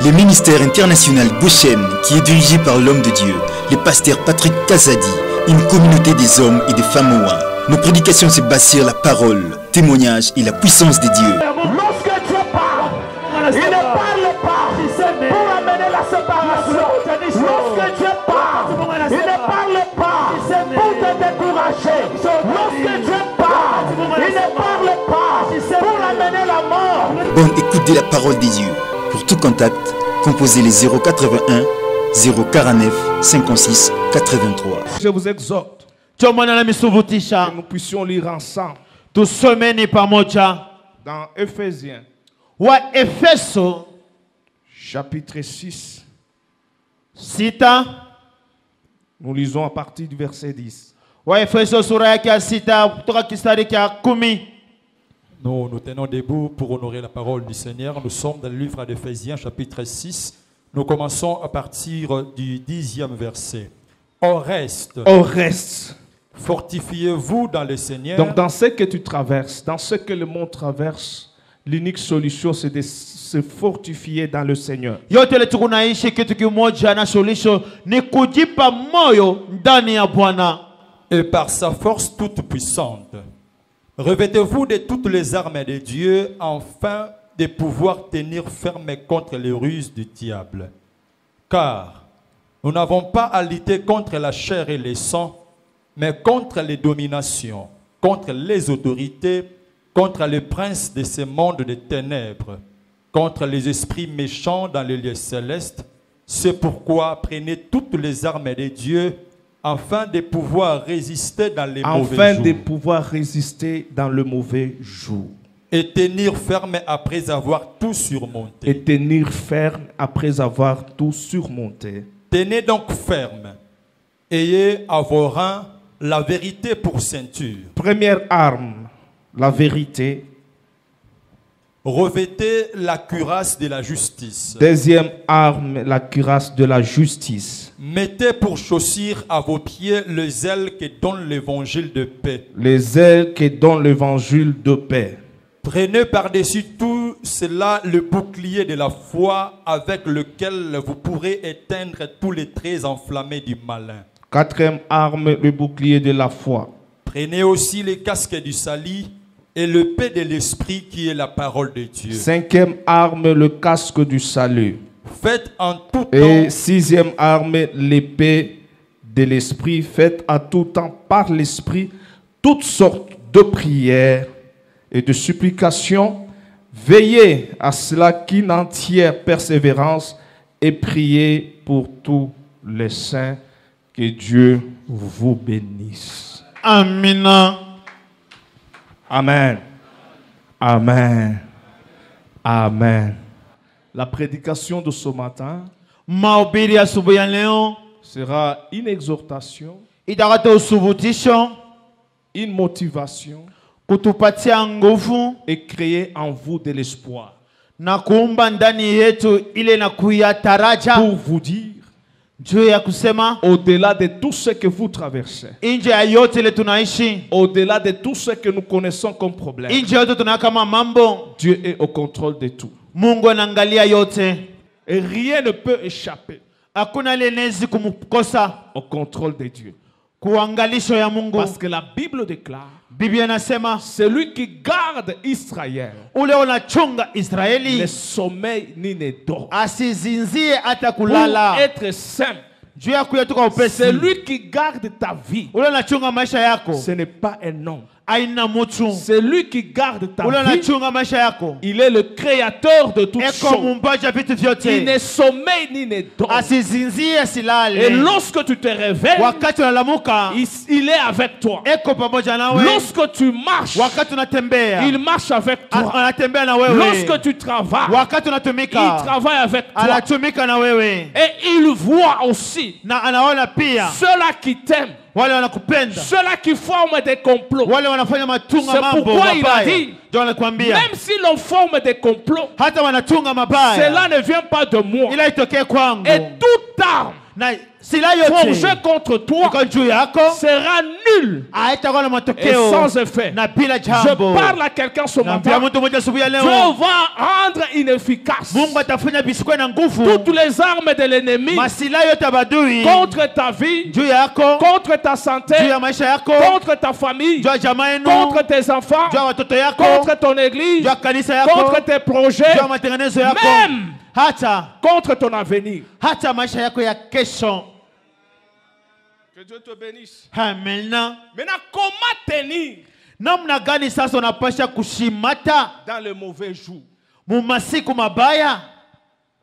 Le ministère international Goshen, qui est dirigé par l'homme de Dieu, le pasteur Patrick Kazadi, une communauté des hommes et des femmes ouins. Nos prédications se basent sur la parole, témoignage et la puissance de Dieu. Lorsque Dieu parle, il ne parle pas pour amener la séparation. Lorsque Dieu parle, il ne parle pas pour te décourager. Lorsque Dieu parle, il ne parle pas pour amener la mort. Bonne écoute de la parole de Dieu. Pour tout contact, composez les 081 049 56 83. Je vous exhorte que nous puissions lire ensemble dans Éphésiens chapitre 6. Nous lisons à partir du verset 10. Nous tenons debout pour honorer la parole du Seigneur. Nous sommes dans le livre d'Éphésiens, chapitre 6. Nous commençons à partir du 10e verset. Au reste, fortifiez-vous dans le Seigneur. Donc dans ce que tu traverses, dans ce que le monde traverse, l'unique solution c'est de se fortifier dans le Seigneur. Et par sa force toute puissante, revêtez-vous de toutes les armes de Dieu afin de pouvoir tenir ferme contre les ruses du diable. Car nous n'avons pas à lutter contre la chair et le sang, mais contre les dominations, contre les autorités, contre les princes de ce monde de ténèbres, contre les esprits méchants dans les lieux célestes. C'est pourquoi prenez toutes les armes de Dieu afin de pouvoir résister dans les mauvais jours. Afin de pouvoir résister dans le mauvais jour. Et tenir ferme après avoir tout surmonté. Et tenir ferme après avoir tout surmonté. Tenez donc ferme. Ayez à vos reins la vérité pour ceinture. Première arme, la vérité. Revêtez la cuirasse de la justice. Deuxième arme, la cuirasse de la justice. Mettez pour chaussure à vos pieds les ailes que donne l'évangile de paix. Les ailes que donne l'évangile de paix. Prenez par-dessus tout cela le bouclier de la foi avec lequel vous pourrez éteindre tous les traits enflammés du malin. Quatrième arme, le bouclier de la foi. Prenez aussi les casques du salut et le paix de l'esprit qui est la parole de Dieu. Cinquième arme, le casque du salut. Faites en tout temps. Et sixième arme, l'épée de l'esprit. Faites en tout temps par l'esprit toutes sortes de prières et de supplications. Veillez à cela qu'une entière persévérance et priez pour tous les saints. Que Dieu vous bénisse. Amen. Amen. Amen. Amen. La prédication de ce matin sera une exhortation, une motivation et créer en vous de l'espoir. Pour vous dire, au-delà de tout ce que vous traversez, au-delà de tout ce que nous connaissons comme problème, Dieu est au contrôle de tout. Et rien ne peut échapper au contrôle de Dieu. Parce que la Bible déclare, celui qui garde Israël ne sommeille ni ne dort. Pour être saint, celui qui garde ta vie, ce n'est pas un homme. Celui qui garde ta vie, il est le créateur de toutes choses. Il ne sommeille ni ne dort. Et lorsque tu te réveilles, il est avec toi. Lorsque tu marches, il marche avec toi. Lorsque tu travailles, il travaille avec toi. Et il voit aussi ceux-là qui t'aiment. Ceux-là qui forment des complots. C'est pourquoi il a dit, même si l'on forme des complots, cela ne vient pas de moi. Et toute arme forgé contre toi sera nul et sans effet. Je parle à quelqu'un ce matin. Dieu va rendre inefficace toutes les armes de l'ennemi contre ta vie, contre ta santé, contre ta famille, contre tes enfants, contre ton église, contre tes projets, même contre ton avenir. Que Dieu te bénisse. Maintenant, comment tenir dans le mauvais jour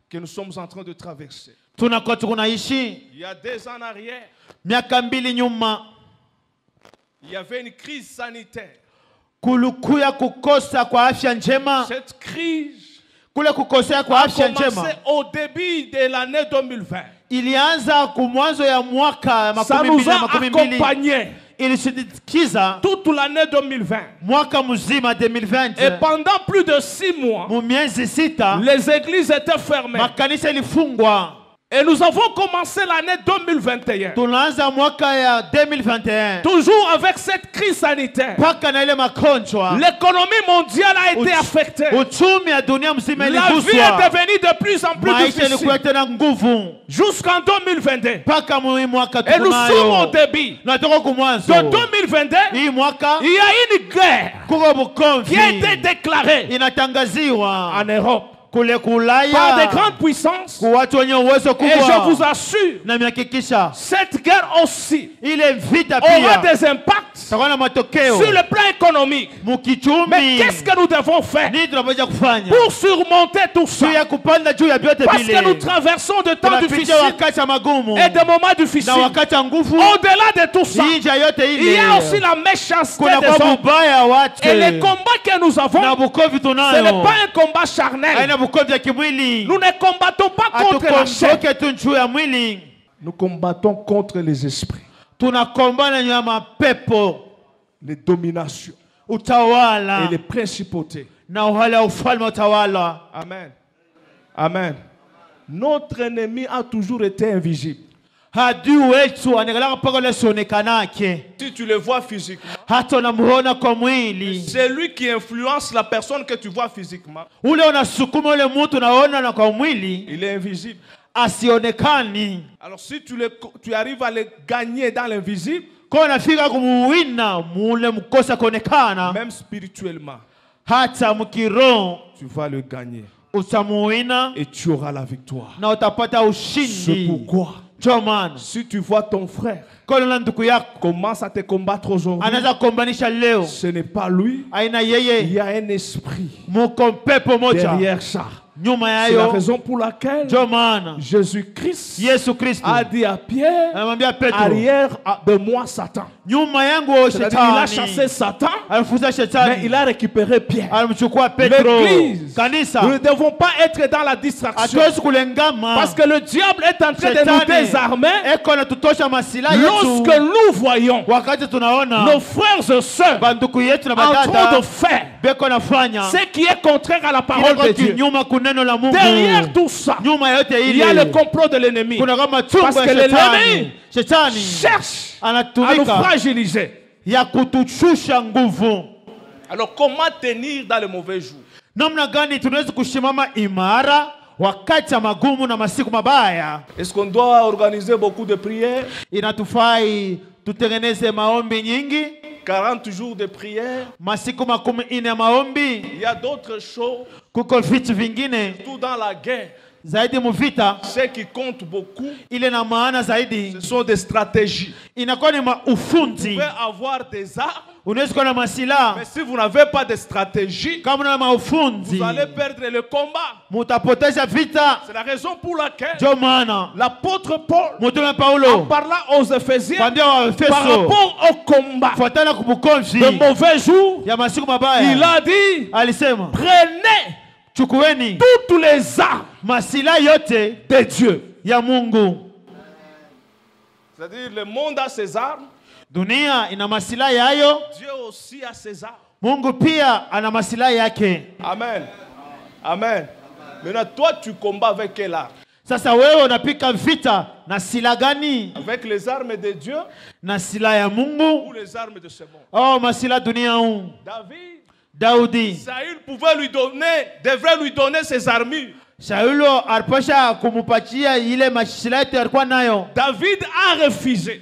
que nous sommes en train de traverser? Il y a 2 ans en arrière, il y avait une crise sanitaire. Cette crise a commencé au début de l'année 2020. Ça nous a accompagnés toute l'année 2020. Et pendant plus de 6 mois, les églises étaient fermées. Et nous avons commencé l'année 2021. Toujours avec cette crise sanitaire. L'économie mondiale a été affectée. La vie est devenue de plus en plus difficile. Jusqu'en 2022. Et nous sommes au début. De 2022, il y a une guerre qui a été déclarée en Europe par des grandes puissances. Et je vous assure, cette guerre aussi aura des impacts sur le plan économique. Mais qu'est-ce que nous devons faire pour surmonter tout ça? Parce que nous traversons de temps difficiles et de moments difficiles. Au-delà de tout ça, il y a aussi la méchanceté des hommes. Et les combats que nous avons, ce n'est pas un combat charnel. Nous ne combattons pas contre la chair. Nous combattons contre les esprits, les dominations et les principautés. Amen. Amen. Notre ennemi a toujours été invisible. Si tu le vois physiquement, c'est lui qui influence la personne que tu vois physiquement. Il est invisible. Alors si tu arrives à le gagner dans l'invisible, même spirituellement, tu vas le gagner et tu auras la victoire. C'est pourquoi si tu vois ton frère commence à te combattre aujourd'hui, ce n'est pas lui. Il y a un esprit derrière ça. C'est la raison pour laquelle Jésus-Christ a dit à Pierre, arrière de moi Satan. C'est-à-dire, il a chassé Satan, mais il a récupéré Pierre. L'église, nous ne devons pas être dans la distraction, parce que le diable est en train de nous désarmer. Lorsque nous voyons nos frères et sœurs en train de faire ce qui est contraire à la parole de Dieu, derrière tout ça, il y a le complot de l'ennemi. Parce que l'ennemi cherche à nous fragiliser. Alors comment tenir dans le mauvais jour? Est-ce qu'on doit organiser beaucoup de prières? 40 jours de prière. Il y a d'autres choses. Tout dans la guerre, ce qui compte beaucoup, ce sont des stratégies. Vous pouvez avoir des armes, mais si vous n'avez pas de stratégie, vous allez perdre le combat. C'est la raison pour laquelle l'apôtre Paul, en parlant aux Éphésiens par rapport au combat de mauvais jours, il a dit, prenez toutes les armes de Dieu. C'est-à-dire, le monde a ses armes. Dieu aussi a ses armes. Amen. Amen. Maintenant, toi, tu combats avec quelle arme? Sasa wewe unapika vita na sila gani? Avec les armes de Dieu Na sila ya ou Mungu les armes de ce monde? au masila dunia huu? Daudi, Saül devrait lui donner ses armures. Saulo alipasha kumupatia ile masila yote alikuwa nayo. David a refusé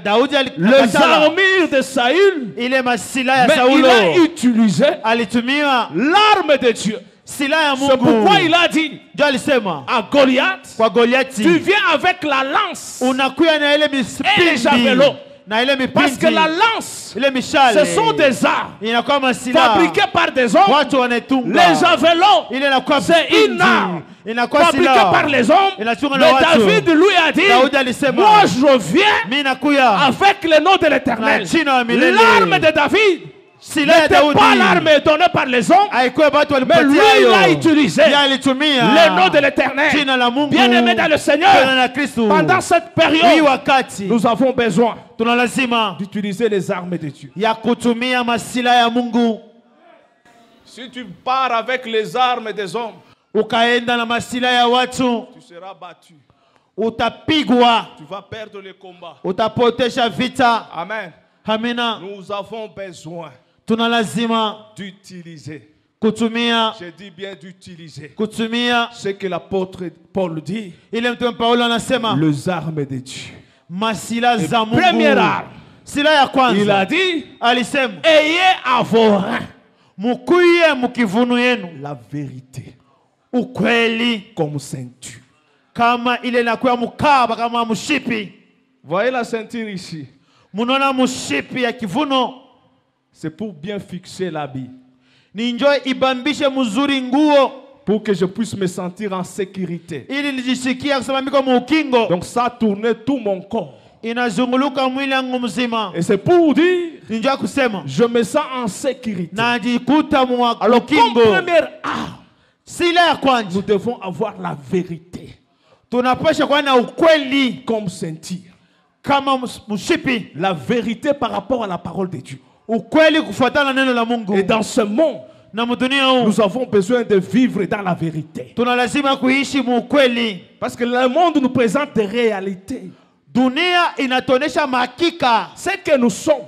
Daudi les armures de Saül, ile masila ya mais il Saulo a utilisé alitumia l'arme de Dieu. sila ya C'est Mungu. pourquoi il a dit Ndio alisema à Goliath, kwa Goliati, tu viens avec la lance unakuya na ile et les javelots. na ile Parce que mipindi la lance, ile mishale ce sont des armes inakuwa masila fabriquées par des hommes. watu wanaitunga. Les javelots, ile inakuwa c'est une mipindi. arme Inakuwa fabriquée silaha par les hommes. inachungwa Mais na watu. David lui a dit, Daudi alisema, moi je viens mimi nakuya avec le nom de l'Éternel. na jina la milele. L'arme de David Sila ya n'était Daudi pas l'arme donnée par les hommes, haikuwa watu mais lui walipatia il a hiyo. utilisé Yeye alitumia le nom de l'Éternel. jina la Mungu. Bien-aimé dans le Jina Seigneur, la Kristo. pendant cette Hii période, wakati nous avons besoin tuna lazima d'utiliser les armes de Dieu. ya kutumia masila ya Mungu. Si tu pars avec les armes des hommes, Ukaenda na masila ya watu, tu seras battu. utapigwa, Tu vas perdre le combat. utapotesha vita. Amen. Amina. Nous avons besoin Tuna lazima d'utiliser. kutumia Je dis bien d'utiliser kutumia ce que l'apôtre Paul dit, ile mtume Paulo anasema les armes de Dieu. masila za Mungu. Première arme, Sila ya kwanza il a dit, alisema ayez à vos reins mukuye mukivunu yenu la vérité ukweli comme ceinture. kama ile inakuwa mukaba kama mshipi. Voyez la ceinture ici. Munaona mshipi ya kivuno C'est pour bien fixer l'habit, ni njoo ibambishe mzuri nguo pour que je puisse me sentir en sécurité. ili nijisikia kusema miko muukingo. Donc ça tournait tout mon corps. Inazunguluka mwili wangu mzima. Et c'est pour dire, Ni njoo kusema je me sens en sécurité. najikuta Alors comme muukingo. première arme, Sila ya kwanza nous devons avoir la vérité tunapasha kuwa na ukweli comme ceinture. kama mshipi, La vérité par rapport à la parole de Dieu. ukweli kufuatana na neno la Mungu. Et dans ce monde, Na mdunia huu nous avons besoin de vivre dans la vérité. tuna lazima kuishi muukweli. Parce que le monde nous présente des réalités. Dunia inatuonesha mahakika Ce que nous sommes,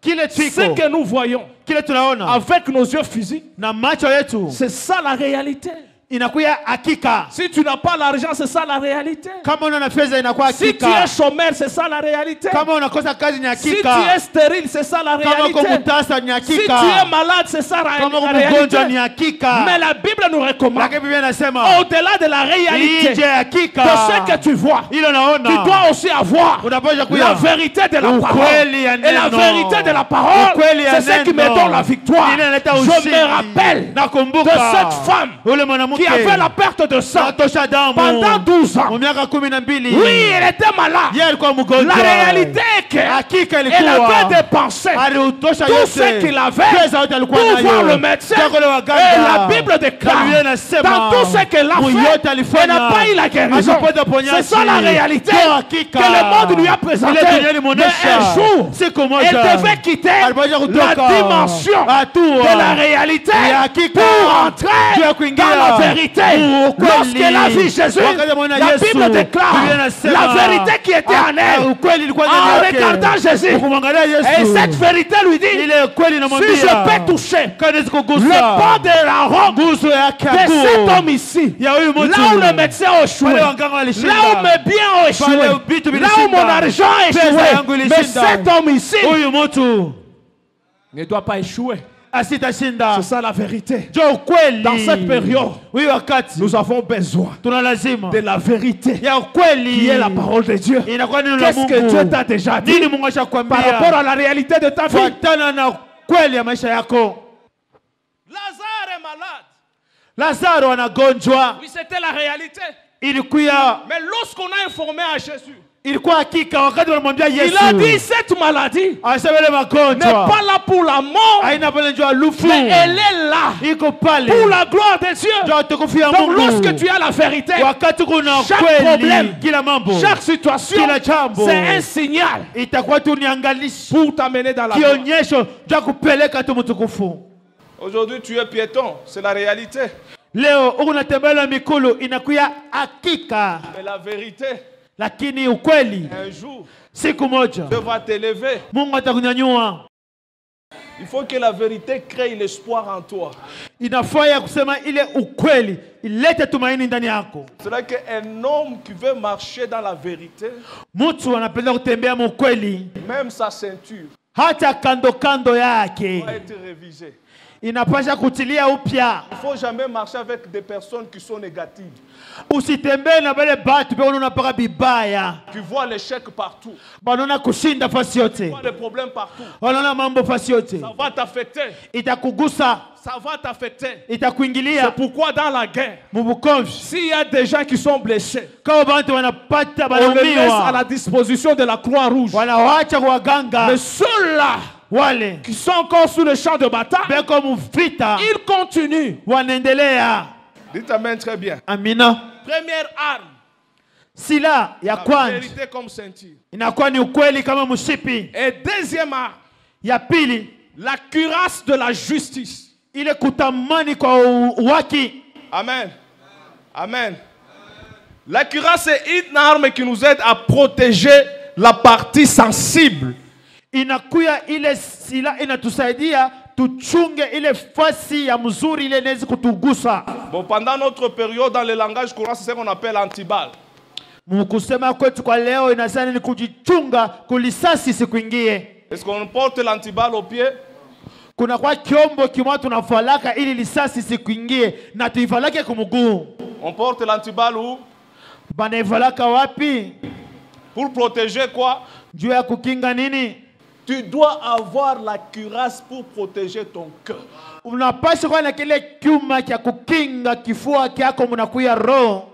kile ce tuko, que nous voyons kile tunaona avec nos yeux physiques, na macho yetu c'est ça la réalité. inakuya hakika. Si tu n'as pas l'argent, c'est ça la réalité. Kama una na fedha inakuwa Si tu hakika. es chômeur, c'est ça la réalité. Kama unakosa kazi ni Si tu hakika. es stérile, c'est ça la Kama uko réalité. mutasa ni Si tu es hakika. malade, c'est ça la Kama uko réalité. mgonjwa ni hakika. Mais la Bible nous recommande, Lakini Biblia inasema au-delà de la réalité, nje ya hakika de ce que tu vois, hilo tu naona dois aussi avoir unapaswa la kuya vérité de la parole. ukweli ya Et la neno. vérité de la parole, Ukweli ya c'est ce qui me neno. donne la victoire. Inaleta Je ushindi. me rappelle Nakumbuka de cette femme ule mwanamke qui avait la perte de sang anatosha damu pendant 12 ans. miaka 12. Oui, elle était malade. Yeye alikuwa mgonjwa. La réalité est que Hakika elle ilikuwa avait dépensé aliutosha tout yote. ce qu'il avait Pesa yote alikuwa pour voir nayo. le médecin. Kwa wale waganga. Et la Bible déclare, Biblia inasema, dans tout ce qu'elle a yote fait, alifanya. elle n'a pas eu la guérison. Hakupata uponyaji. C'est ça la réalité Kwa hakika. que le monde lui a présenté. Ile dunia Mais limuonesha. un jour, Siku elle moja devait quitter alipaswa la kutoka. dimension Hatua de la réalité ya hakika. pour entrer Juu ya kuingia dans la vérité. ukweli. Lorsqu'elle a vu Jésus, Wakati ameona la Yesu, Bible déclare Biblia inasema, la vérité qui était en elle. ukweli ilikuwa En ndani yake. regardant Jésus, Ukimwangalia et Yesu, cette vérité lui dit, ile kweli si inamwambia je peux toucher kama naweza kugusa le pas de la robe nguzo yake de ya cet nguo homme ici, ya huyu mtu, là où le médecin a échoué, pale là waganga où walishinda, mes biens ont échoué, pale vitu là où vilishinda, mon argent a pesa échoué, yangu mais ilishinda. cet homme ici huyu mtu ne doit pas échouer. asitashinda. C'est ça la vérité. Jo ukweli. Dans cette période, huyu wakati nous avons besoin tuna lazima de la vérité ya ukweli qui est la parole de Dieu. inakuwa neno la Qu'est-ce que Dieu Mungu. t'a déjà dit Nini Mungu par ashakwambia rapport à la réalité de ta vie? fuatana na kweli ya maisha yako. Lazare est malade. Lazaro anagonjwa, Oui, c'était la réalité. ilikuwa Mais lorsqu'on a informé à Jésus, ilikuwa hakika. Wakati wanamwambia Yesu, il a dit cette maladie anasema ile n'est magonjwa pas là pour la mort, haina pale njoo lufu, mais elle est là iko pale pour la gloire de Dieu. njoo tukufu ya Donc Mungu. lorsque tu as la vérité, Wakati kuna chaque kweli, problème, kila mambo, chaque situation, kila jambo c'est un signal itakuwa tu ni angalishi, pour t'amener dans la gloire. kionyesho cha kupeleka tu mtukufu. Aujourd'hui, tu es piéton, c'est la réalité. Leo unatembea mikulu inakuya hakika. Mais la vérité, Lakini ukweli un jour, siku moja Dieu va t'élever. Mungu atakunyanyua. Il faut que la vérité crée l'espoir en toi. Inafaa kusema ile ukweli ilete tumaini ndani yako. C'est là qu'un homme qui veut marcher dans la vérité, Mtu anapenda kutembea mu ukweli, même sa ceinture hata kando kando yake va être révisée. inapasha kutilia upya. Il ne faut jamais marcher avec des personnes qui sont négatives, Usitembee na bale batu pe unaona paka bibaya, qui voient l'échec partout, wanaona kushinda fasi yote, qui voient des problèmes partout. wanaona mambo fasi yote. Ça va t'affecter. Itakugusa, Ça va t'affecter. itakuingilia. C'est pourquoi dans la guerre, Mubukomvi s'il y a des gens qui sont blessés, kama bantu wanapata on les laisse à banaumiwa, la disposition de la Croix-Rouge. wanawacha kwa waganga. Mais ceux-là Wale qui sont encore sur le champ de bataille, beko muvita ils continuent. wanaendelea. Dites amen très bien. Amina. Première arme, Sila ya la kwanza vérité comme ceinture. inakuwa ni ukweli kama mshipi. Et deuxième arme, Ya pili la cuirasse de la justice. ile kutamani kwa uwaki. Amen. Amen. La cuirasse est une arme qui nous aide à protéger la partie sensible. Inakuya ile sila inatusaidia tuchunge ile fasi ya mzuri ile inaweza kutugusa. Bon, pendant notre période, dans le langage courant, c'est ce qu'on appelle antiballe. Mkusema kwetu kwa leo inasema ni kujichunga kulisasi sikuingie. Est-ce qu'on porte l'antiballe au pied? Kuna kwa kiombo kimoja tunafalaka ili lisasi sikuingie na tuivalake kumuguu. On porte l'antiballe où? Banaivalaka wapi? Pour protéger quoi? Juu ya kukinga nini? Tu dois avoir la cuirasse pour protéger ton cœur. Unapaswa kuwa na kile kyuma cha kukinga kifua kyako mnakuya roho.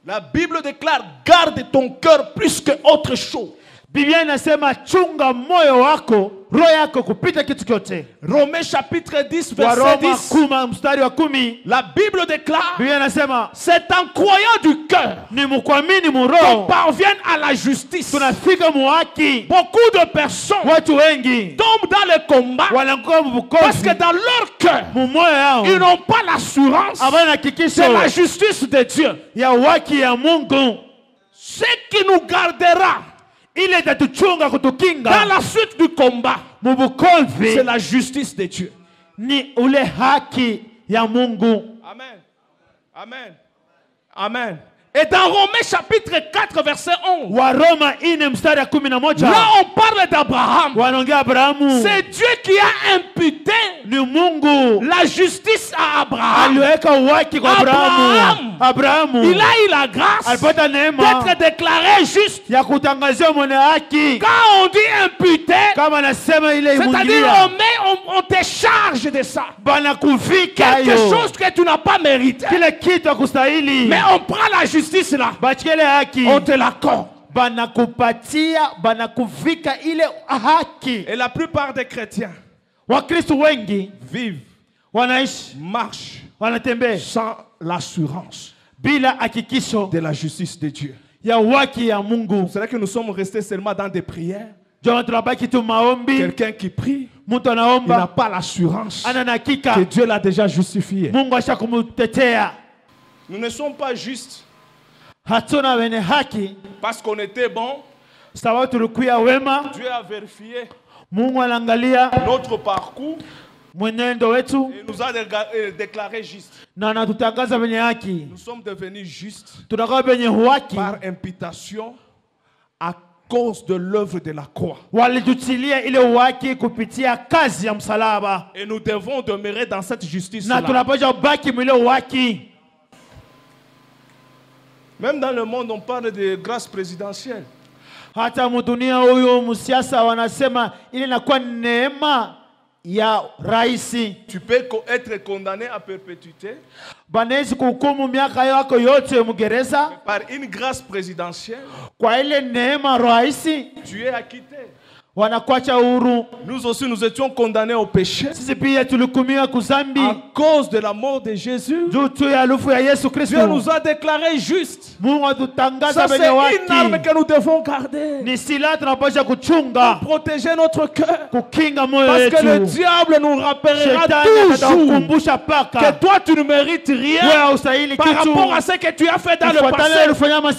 La Bible déclare, garde ton cœur plus que autre chose. Biblia inasema chunga moyo wako, roho yako kupita kitu kyote. Romains chapitre 10, verset Waroma 10. kuma mstari wa 10. La Bible déclare, Biblia inasema c'est en croyant du cœur ni mkuamini qu'on muroho parvient à la justice. tunafika muhaki. Beaucoup de personnes Watu wengi tombent dans le combat wanakuwa parce que mbukozi dans leur cœur, mumoyo yao ils n'ont pas l'assurance abana de hakikisho la justice de Dieu. ya waki ya Mungu. Ce qui nous gardera Ile itatuchunga dans kutukinga la suite du combat, c'est mubukozi la justice de Dieu. ni ule haki ya Mungu. Amen. Amen. Amen. Et dans Romains chapitre 4, verset 11, Waroma 4 mstari ya 11 là on parle d'Abraham. wanaongea Abrahamu. C'est Dieu qui a imputé Ni Mungu la justice à Abraham. aliweka waki kwa Abrahamu. Abrahamu Il a eu la grâce alipata neema d'être déclaré juste. ya kutangazia mwenye haki. Quand on dit imputé, Kama nasema ile c'est-à-dire imungilia on te charge de ça. bana kuvika Quelque hiyo chose que tu n'as pas mérité. kile kitu akustahili, Mais on prend la justice là, bachikele haki on te l'accorde. bana kupatia bana kuvika ile haki. Et la plupart des chrétiens Wakristo wengi vivent, wanaishi marchent wanatembea sans l'assurance bila hakikisho de la justice de Dieu. ya waki ya Mungu. C'est vrai que nous sommes restés seulement dans des prières. Ndio tunabaki tu maombi, Quelqu'un qui prie, mtu il n'a anaomba pas l'assurance ana na hakika que Dieu l'a déjà justifié. Mungu ashakumutetea. Nous ne sommes pas justes Hatuna wenye haki parce qu'on était bon. sababu tulikuya wema. Dieu a vérifié Mungu anaangalia notre parcours mwenendo wetu et nous a déclaré justes. na anatutangaza wenye haki. Nous sommes devenus justes Tunakuwa wenye haki par imputation à cause de l'œuvre de la croix. walitutilia ile haki kupitia kazi ya msalaba, Et nous devons demeurer dans cette justice na là. tunapaswa baki mwile haki. Même dans le monde, on parle de grâce présidentielle. Hata mudunia huyu msiasa wanasema ile inakuwa neema ya raisi. Tu peux être condamné à perpétuité Banaweza kuhukumu miaka yako yote mgereza par une grâce présidentielle. kwa ile neema raisi, Tu es acquitté. Nous aussi nous étions condamnés au péché à cause de la mort de Jésus. Dieu nous a déclarés justes. Ça c'est une arme que nous devons garder pour protéger notre cœur. Parce que le diable nous rappellera toujours que toi tu ne mérites rien par rapport à ce que tu as fait dans le passé.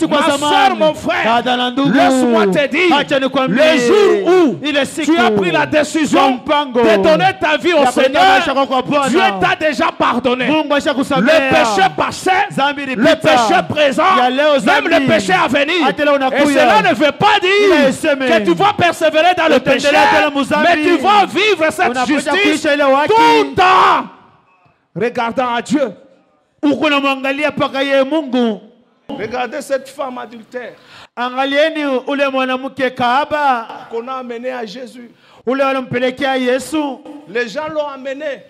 Ma soeur, mon frère, laisse-moi te dire, le jour où tu as pris la décision de donner ta vie au Seigneur, Dieu t'a déjà pardonné. Le péché passé, le péché présent, même le péché à venir. Et cela ne veut pas dire que tu vas persévérer dans le péché, mais tu vas vivre cette justice tout en regardant à Dieu. Regardez cette femme adultère qu'on a amenée à Jésus. Les gens l'ont amenée.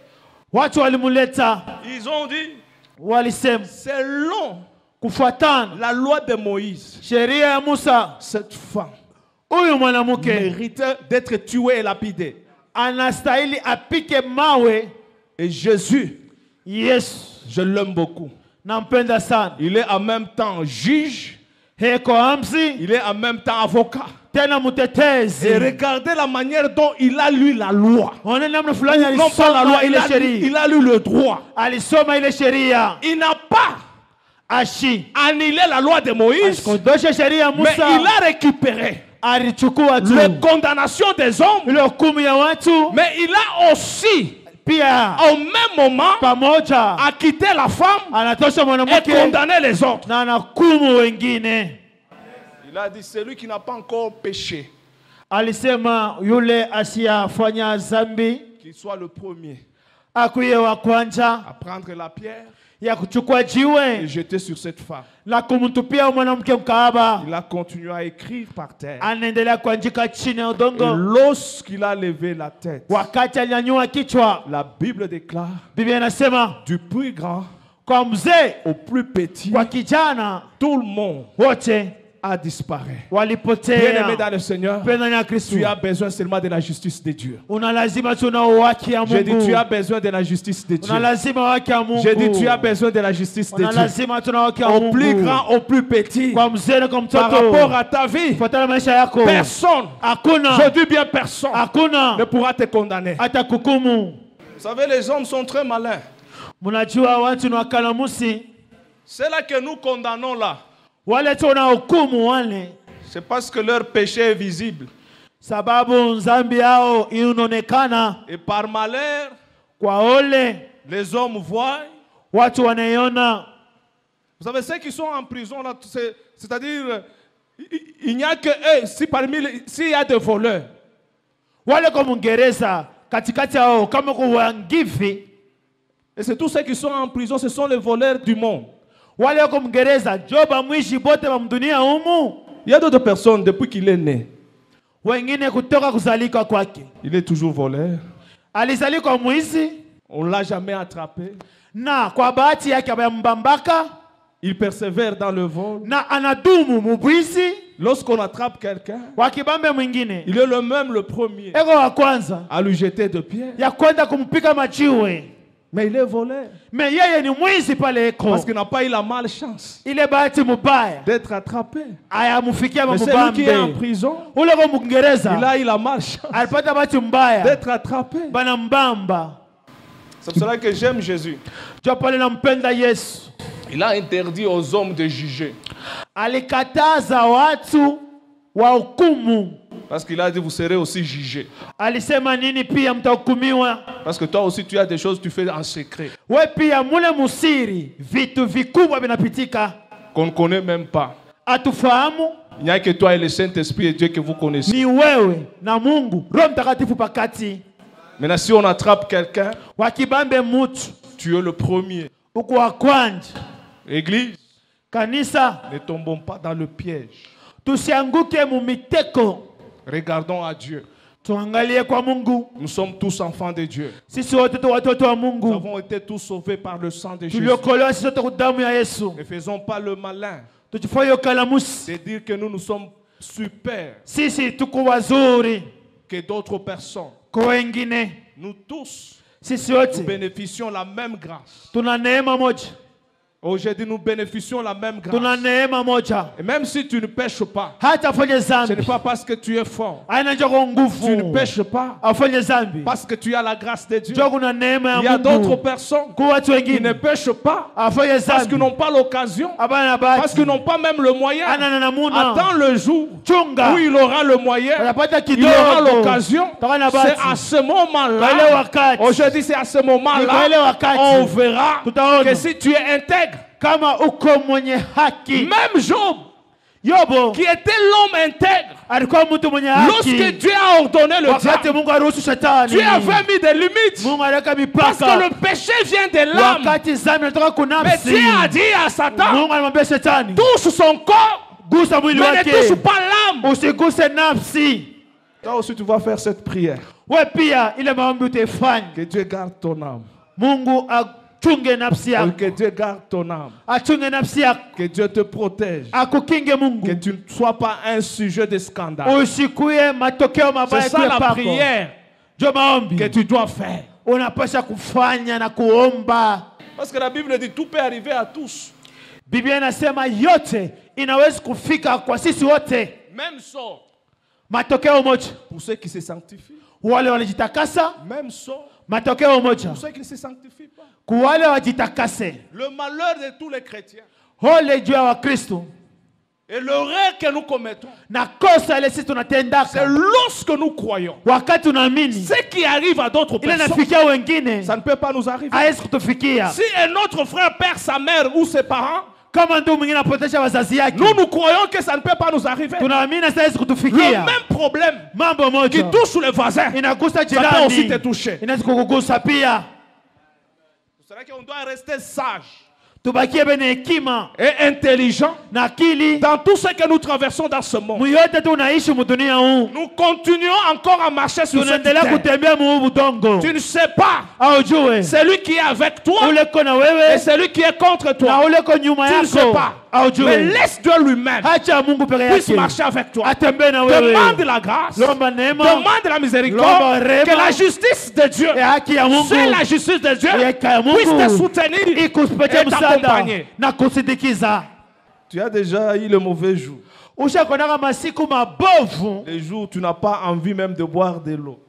Ils ont dit, c'est long. La loi de Moïse. Cette femme mérite d'être tuée et lapidée. Et Jésus, je l'aime beaucoup. Il est en même temps juge. Il est en même temps avocat. Et regardez la manière dont il a lu la loi. Non pas la loi, il a lu le droit. Il n'a pas annulé la loi de Moïse, mais il a récupéré la condamnation des hommes. Mais il a aussi au même moment acquitté la femme et condamné les autres. Il a dit, celui qui n'a pas encore péché, qu'il soit le premier à prendre la pierre et jeter sur cette femme. Il a continué à écrire par terre. Et lorsqu'il a levé la tête, la Bible déclare, du plus grand au plus petit, tout le monde a disparu. Bien-aimé dans le Seigneur, tu as besoin seulement de la justice de Dieu. J'ai dit, tu as besoin de la justice de Dieu. J'ai dit, tu as besoin de la justice de Dieu. Au plus grand, au plus petit, par rapport à ta vie, personne, je dis bien personne, ne pourra te condamner. Vous savez, les hommes sont très malins. C'est là que nous condamnons là. C'est parce que leur péché est visible. Et par malheur, les hommes voient. Vous savez, ceux qui sont en prison, c'est-à-dire, il n'y a que eux, s'il y a des voleurs. Et c'est tous ceux qui sont en prison, ce sont les voleurs du monde. Il y a d'autres personnes, depuis qu'il est né, il est toujours voleur. On ne l'a jamais attrapé. Il persévère dans le vol. Lorsqu'on attrape quelqu'un, il est le premier à lui jeter de pierres. Mais il est voleur. Parce qu'il n'a pas eu la malchance d'être attrapé. Mais celui qui est en prison, il a eu la malchance d'être attrapé. C'est pour cela que j'aime Jésus. Il a interdit aux hommes de juger. Parce qu'il a dit, vous serez aussi jugés. Parce que toi aussi, tu as des choses que tu fais en secret. Qu'on ne connaît même pas. Il n'y a que toi et le Saint-Esprit et Dieu que vous connaissez. Maintenant, si on attrape quelqu'un, tu es le premier. Église, ne tombons pas dans le piège. Regardons à Dieu. Nous sommes tous enfants de Dieu. Nous avons été tous sauvés par le sang de Jésus. Ne faisons pas le malin de dire que nous sommes super. que d'autres personnes. Kwa wengine. Nous tous, Sisi wote nous bénéficions la même grâce. tuna neema moja. Aujourd'hui, nous bénéficions la même Tuna grâce. neema moja. Et même si tu ne pêches pas, Hata afanye ce zambi. n'est pas parce que tu es fort. Aina njoko nguvu. Tu ne pêches pas Afanye zambi. parce que tu as la grâce de Dieu. Njoko na neema Il y ya a d'autres Mungu. personnes Kwa watu qui ne wengine. pêchent pas Afanye parce zambi. qu'ils n'ont pas l'occasion, Abana parce bahati. qu'ils n'ont pas même le moyen. Ana na muna. Attends le jour Chunga. où il aura le moyen, Anapata il aura kidogo. l'occasion. Taka na C'est bahati. à ce Kwa ile moment-là, wakati. aujourd'hui c'est à ce Ni kwa ile moment-là, wakati. on verra Tutaona. que si tu es intègre, Kama uko mwenye haki. même Job, Yobo qui était l'homme intègre, alikuwa mtu mwenye haki. lorsque Dieu a ordonné le Wakati diable, Mungu aruhusu shetani. Dieu avait mis des limites. Mungu aliweka Parce que mipaka. le péché vient de l'âme. Wakati zambi inatoka Mais kunafsi. Dieu a dit à Satan, Mungu alimwambia shetani, touche son corps, gusa mwili mais ne wake. touche pas l'âme. Usiguse nafsi. Toi aussi tu vas faire cette prière. We pia ile maombi utaifanya. Que Dieu garde ton âme. Mungu achunge nafsi yako. Que Dieu garde ton âme. Achunge nafsi yako. Que Dieu te protège. Akukinge Mungu. Que tu ne sois pas un sujet de scandale. Usikuye matokeo mabaya C'est ça kuya la pako. prière Jo maombi. que tu dois faire. Unapasha kufanya na kuomba. Parce que la Bible dit tout peut arriver à tous. Biblia inasema yote inaweza kufika kwa sisi wote. Même sort Matokeo moja. pour ceux qui se sanctifient. Wale wanajitakasa. Même sort Matokeo moja. pour ceux qui ne se sanctifient pas. Kwa wale wajitakase. Le malheur de tous les chrétiens Ole juu ya Wakristo. et l'erreur que nous commettons, Na kosa ile sisi c'est tunatendaka. lorsque nous croyons. Wakati tunaamini Ce qui arrive à d'autres ile personnes, nafikia wengine ça ne peut pas nous arriver. haiwezi kutufikia. Si un autre frère perd sa mère ou ses parents, Kama ndio mwingine apotesha wazazi yake, nous croyons que ça ne peut pas nous arriver. tunaamini sasa haiwezi Le kutufikia. même problème Mambo qui moja touche le voisin, inagusa ça peut aussi te jirani, toucher. inaweza kukugusa pia. C'est vrai qu'on doit rester sage Tubakie bene hekima et intelligent na akili dans tout ce que nous traversons dans ce monde. muyote tunaishi mudunia huu. Nous continuons encore à marcher sur cette Tunaendelea terre. kutembea mu budongo. Tu ne sais pas Aujue celui qui est avec toi ule ko na et wewe celui qui est contre na toi. ule ko nyuma Tu ne sais yako. pas. Mais Aujue laisse Dieu lui-même acha Mungu peke puisse yake marcher avec toi. atembee na Demande wewe. la grâce. Lomba neema Demande la miséricorde. Lomba rehema. Que la justice de Dieu, ya haki ya Mungu c'est la justice de Dieu, ya puisse te Mungu soutenir ikupatie et msaada t'accompagner. na kusindikiza. Tu as déjà eu le mauvais jour. Ushakonaka masiku mabovu, Les jours où tu n'as pas envie même de boire de l'eau.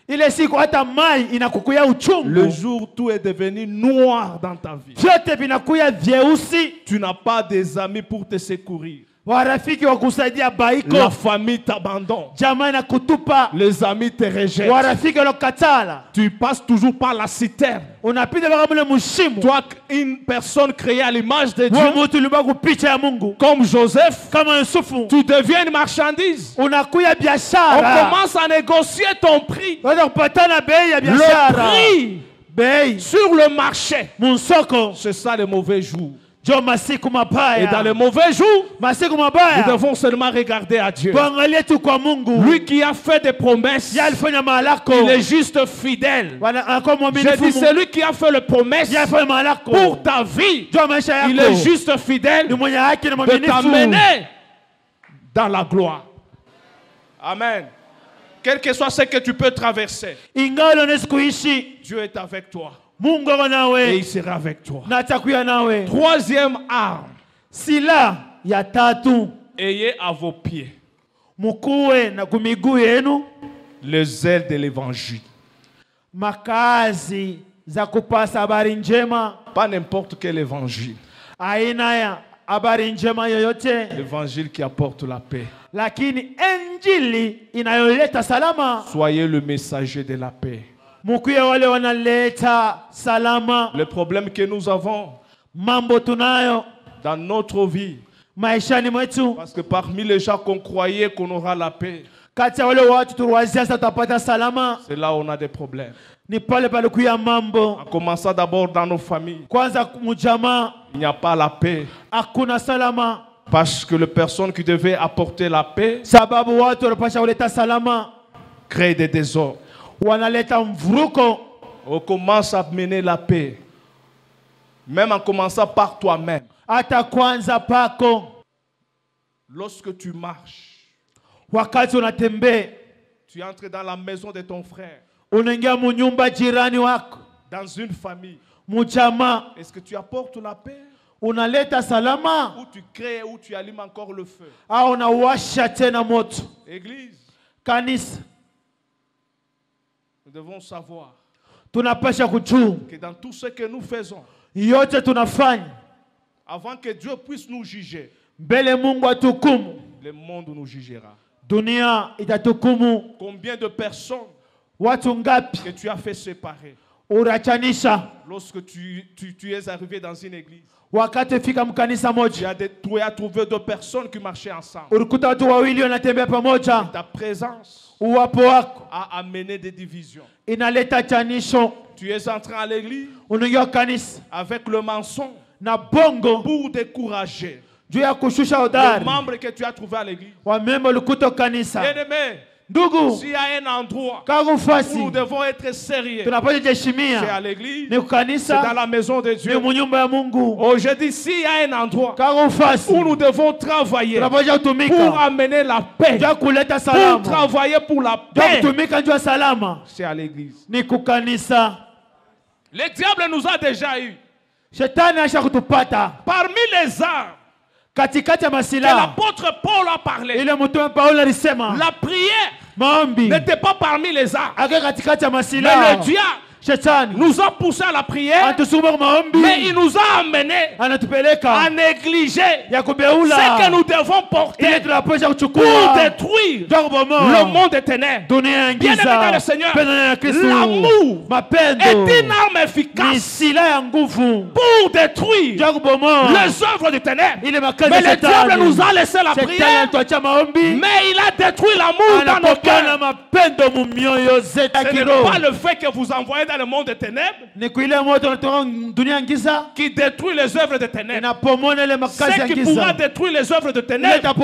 ile siku hata mai inakukuya Le uchungu, jour où tout est devenu noir dans ta vie. vyote vinakuya vyeusi, Tu n'as pas des amis pour te secourir. warafiki wa kusaidia baiko, La famille t'abandonne. jamaa inakutupa, Les amis te rejettent. warafiki walokatala, Tu passes toujours par la citerne. unapita mpaka mule mushimu. Toi, une personne créée à l'image de Wewe Dieu, mtu uliumba kupicha ya Mungu comme Joseph, kama Yusufu, tu deviens une marchandise. unakuya On biashara, commence à négocier ton prix. unaweza kupatana bei ya Le biashara, prix bei sur le marché. munsoko. C'est ça les mauvais jours. Jo masiku Et dans mabaya, les mauvais jours, masiku nous mabaya devons seulement regarder à Dieu. tuangalie tu kwa Mungu. Lui qui a fait des promesses, Yeye alifanya malako, il est juste fidèle. anakuwa Je mwaminifu. dis, c'est lui qui a fait les promesses Yeye alifanya malako pour ta vie. juu ya maisha Il yako, est juste fidèle ni mwenye haki na de mwaminifu, t'amener dans la gloire. Amen. Quel que soit ce que tu peux traverser, ingawa unaweza kuishi, Dieu est avec toi. Mungu ako Et nawe il sera avec toi. na atakuwa nawe. Troisième arme, Sila ya tatu, ayez à vos pieds mukuwe na kumiguu yenu les ailes de l'évangile. makazi za kupasa habari njema, Pas n'importe quel évangile. aina ya habari njema yoyote, L'évangile qui apporte la paix. lakini injili inayoleta salama. Soyez le messager de la paix. Mukuye wale wanaleta salama. Le problème que nous avons Mambo tunayo dans notre vie, maishani mwetu, parce que parmi les gens qu'on croyait qu'on aura la paix, kati ya wale watu tuliwazia sasa tutapata salama, c'est là où on a des problèmes. ni pale palikuya mambo. En commençant d'abord dans nos familles, Kwanza mujamaa il n'y a pas la paix. hakuna salama, Parce que les personnes qui devaient apporter la paix sababu watu wanapasha kuleta salama créent des désordres. wanaleta mvuruko. On commence à mener la paix, même en commençant par toi-même. Hata kwanza pako, Lorsque tu marches, wakati unatembea, Tu entres dans la maison de ton frère. Unaingia mu nyumba jirani wako. Dans une famille. Muchama. Est-ce que tu apportes la paix? Unaleta salama. Ou tu crées, ou tu allumes encore le feu. Au unawasha tena moto. Église. Kanisa. Nous devons savoir tunapasha kujua que dans tout ce que nous faisons, yote tunafanya, avant que Dieu puisse nous juger, mbele Mungu atukumu, le monde nous jugera. Dunia itatukumu. Combien de personnes watu ngapi que tu as fait séparer urachanisha lorsque tu es arrivé dans une église? Wakati fika mkanisa moja, tu as trouvé deux personnes qui marchaient ensemble. Ulikuta watu wawili wanatembea pamoja. Ta présence uwapo wako a amené des divisions. Inaleta chanisho. Tu es entré à l'église unaingia kanisa avec le mensonge na bongo pour décourager juu ya kushusha hodari les membres que tu as trouvé à l'église. Wamembe ulikuta kanisa. Bien-aimé, ndugu, s'il y a un endroit où nous devons être sérieux, c'est à l'église, c'est dans la maison de Dieu. Oh, je dis, s'il y a un endroit où nous devons travailler pour amener la paix, pour travailler pour la paix, c'est à l'église. Le diable nous a déjà eu. Parmi les armes que l'apôtre Paul a parlé, la prière n'était pas parmi les armes. Mais le diable nous a poussé à la prière, mais il nous a amenés à négliger ce que nous devons porter pour détruire le monde des ténèbres. Bien aimé dans le Seigneur, l'amour est une arme efficace pour détruire les œuvres du ténèbre. Mais le diable nous a laissé la prière, mais il a détruit l'amour dans nos cœurs. Ce n'est pas le fait que vous envoyez dans le monde des ténèbres qui détruit les œuvres des ténèbres. Ce qui pourra détruire les œuvres de ténèbres,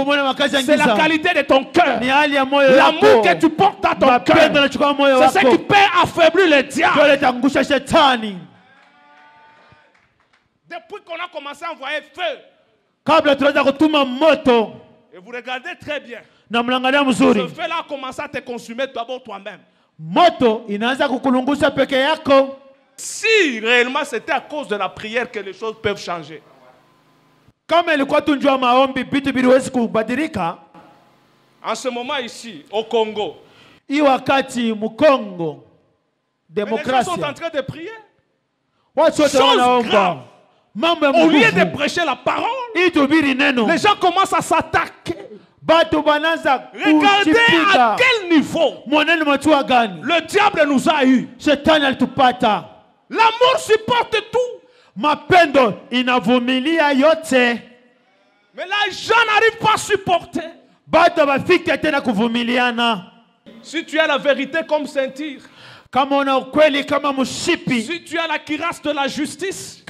c'est la qualité de ton cœur, l'amour que tu portes à ton cœur. C'est ce qui peut affaiblir le diable. Depuis qu'on a commencé à envoyer feu, et vous regardez très bien, ce feu-là a commencé à te consumer d'abord toi-même. Moto inaanza kukulungusha peke yako. Si réellement c'était à cause de la prière que les choses peuvent changer. Kama ilikuwa tu njoo maombi vitu viliwezi kubadilika. En ce moment ici au Congo, hii wakati mu Congo démocratie, les gens sont en train de prier. Watu wote wanaomba. Au lieu de prêcher la parole, les gens commencent à s'attaquer. Regardez à quel niveau le diable nous a eu. L'amour supporte tout. Mais là, les gens n'arrivent pas à supporter. Si tu as la vérité comme ceinture, si tu as la cuirasse de la justice, si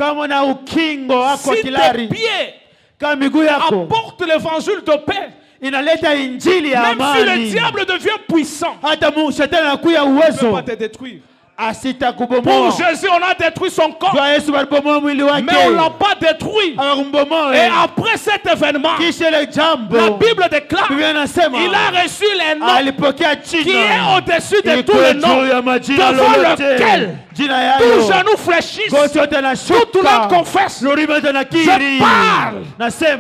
tes pieds apportent l'évangile de paix, même si le diable devient puissant, il ne peut pas te détruire. Pour Jésus, on a détruit son corps, mais on ne l'a pas détruit. Et après cet événement, la Bible déclare il a reçu les noms qui est au-dessus de tous les noms, devant lequel tout genou fléchisse, toute langue confesse. Je parle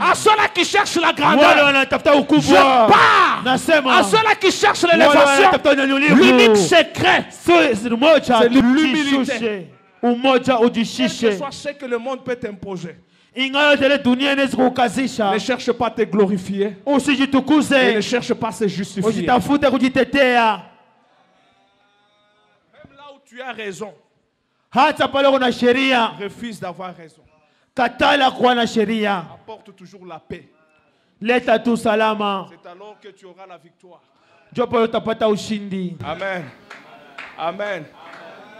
à ceux-là qui cherchent la grandeur. Je parle à ceux-là qui cherchent l'élévation. L'unique secret, c'est l'humilité. Quel que soit ce que le monde peut t'imposer, ne cherche pas à te glorifier et ne cherche pas à se justifier. Même là où tu as raison, refuse d'avoir raison. Apporte toujours la paix. C'est alors que tu auras la victoire. Amen. Amen.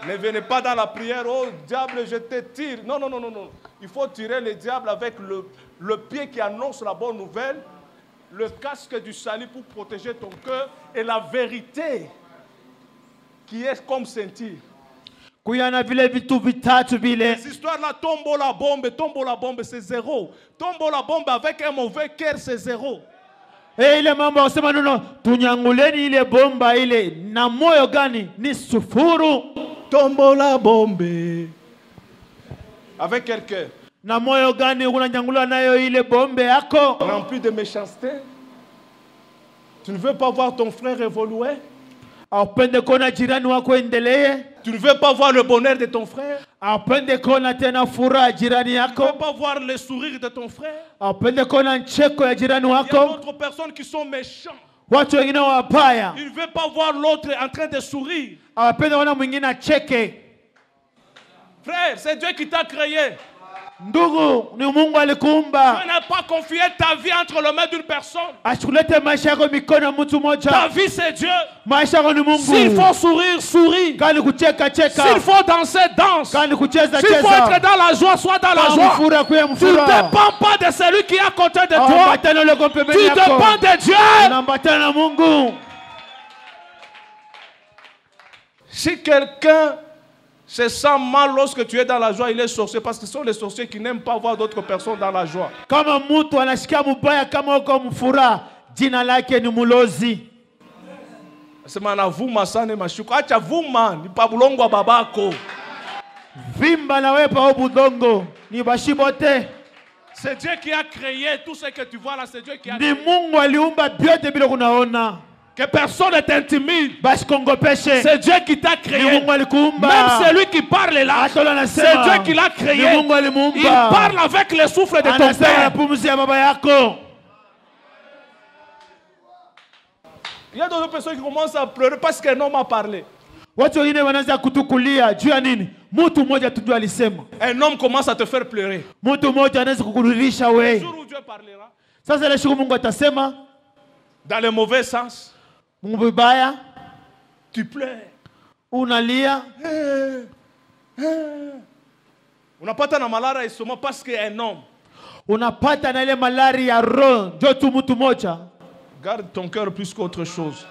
Ne venez pas dans la prière, oh diable, je te tire. Non, non, non, non, non. Il faut tirer le diable avec le pied qui annonce la bonne nouvelle, le casque du salut pour protéger ton cœur et la vérité qui est comme ceinture. Ces histoires-là, tombe la bombe, c'est zéro. Tombe la bombe avec un mauvais cœur, c'est zéro. ile mambo wasema nono tunyanguleni ile bomba ile na moyo gani ni sufuru. Tombola bombe. Avec quel cœur? Na moyo gani unanyangula nayo ile bombe yako? Rempli de méchanceté. Tu ne veux pas voir ton frère évoluer? Apende kona jirani wako endelee. Tu ne veux pas voir le bonheur de ton frère? Apende kona tena furaha jirani yako. Tu ne veux pas voir le sourire de ton frère? Apende kona ncheko ya jirani Il y a wako. d'autres personnes qui sont méchants. Watu wengine wabaya. Il ne veut pas voir l'autre en train de sourire. Apende wana mwingine acheke. Frère, c'est Dieu qui t'a créé. Ndugu, ni Mungu alikuumba. Tu n'as pas confié ta vie entre les mains d'une personne. Asikulete maisha yako mikono ya mtu Ta mmoja. vie, c'est Dieu. Maisha yako ni Mungu. S'il faut sourire, souris. Kani kucheka cheka. S'il faut danser, danse. Kani kucheza S'il faut cheza. être dans la joie, sois dans la joie. Mfura kuya Tu ne mfura. dépends pas de celui qui est à côté de toi. Ambatana ule kwa pembeni Tu yako. dépends de Dieu. Unaambatana na Mungu. Si quelqu'un se sent mal lorsque tu es dans la joie, il est sorcier. Parce que ce sont les sorciers qui n'aiment pas voir d'autres personnes dans la joie. Kama mtu anasikia mubaya kama uko mfura, jina lake ni mulozi. Semana vuma sana mashuko. Acha vuma ni pabulongo babako. Vimba na wewe pa budongo ni bashibote. C'est Dieu qui a créé tout ce que tu vois là, c'est Dieu qui a Ni créé. Mungu aliumba vyote bila kunaona. Que personne ne t'intimide. Basi kongopeshe. C'est Dieu qui t'a Ni créé. Mungu alikuumba. Même celui qui parle là, c'est Dieu qui l'a créé. Ni Mungu alimuumba. Il parle avec le souffle de ton Anasema na père. pumzi ya baba yako. Il y a d'autres personnes qui commencent à pleurer parce qu'un homme a parlé. Watu wengine wanaanza kutukulia juu ya nini? Mtu mmoja tu ndio alisema. Un homme commence à te faire pleurer. Mtu mmoja anaweza kukurudisha Le wewe. jour où Dieu parlera, Sasa ile siku Mungu atasema dans le mauvais sens, mbaya, tu pleures. unalia, Unapata na malaria isoma parce qu'un homme. unapata na ile malaria ya roho, ndio tu mtu mmoja. Garde ton cœur plus qu'autre chose.